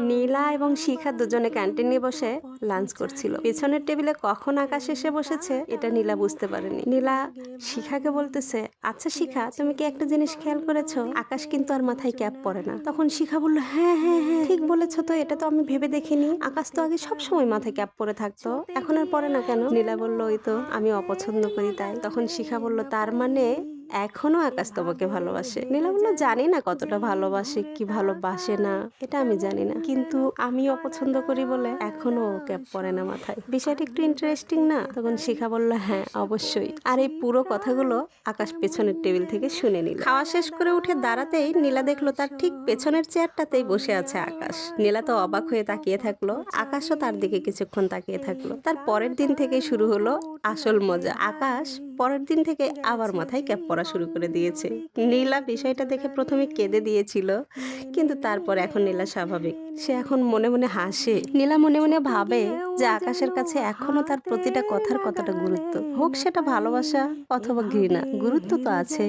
নীলা এবং শিখা দুজনে ক্যান্টিনে বসে লাঞ্চ করছিল। পেছনের টেবিলে কখন আকাশ এসে বসেছে এটা নীলা বুঝতে পারেনি। নীলা শিখাকে বলতেছে, আচ্ছা শিখা, তুমি কি একটা জিনিস খেয়াল করেছো? আকাশ কিন্তু আর মাথায় ক্যাপ পরে না। তখন শিখা বলল, হ্যাঁ হ্যাঁ হ্যাঁ, ঠিক বলেছো তো, এটা তো আমি ভেবে দেখিনি। আকাশ তো আগে সব সময় মাথায় ক্যাপ পরে থাকতো, এখন আর পরে না কেন? নীলা বলল, ওই তো আমি অপছন্দ করি তাই। তখন শিখা বলল, তার মানে এখনো আকাশ তোমাকে ভালোবাসে? নীলা বলল, জানি না কতটা ভালোবাসে কি ভালোবাসে না এটা আমি জানি না, কিন্তু আমি অপছন্দ করি বলে এখনো ও ক্যাপ পরে না মাথায়। বিষয়টা একটু ইন্টারেস্টিং না? তখন শিখা বলল, হ্যাঁ অবশ্যই। আর এই পুরো কথাগুলো আকাশ পেছনের টেবিল থেকে শুনে নিল। খাওয়া শেষ করে উঠে দাঁড়াতেই নীলা দেখলো তার ঠিক পেছনের চেয়ারটাতেই বসে আছে আকাশ। নীলা তো অবাক হয়ে তাকিয়ে থাকলো, আকাশও তার দিকে কিছুক্ষণ তাকিয়ে থাকলো। তার পরের দিন থেকে শুরু হলো আসল মজা। আকাশ পরের দিন থেকে আবার মাথায় ক্যাপ পরা শুরু করে দিয়েছে। নীলা বিষয়টা দেখে প্রথমে কেঁদে দিয়েছিল, কিন্তু তারপর এখন নীলা স্বাভাবিক। সে এখন মনে মনে হাসে। নীলা মনে মনে ভাবে যে আকাশের কাছে এখনো তার প্রতিটা কথার কতটা গুরুত্ব। হোক সেটা ভালোবাসা অথবা ঘৃণা, গুরুত্ব তো আছে।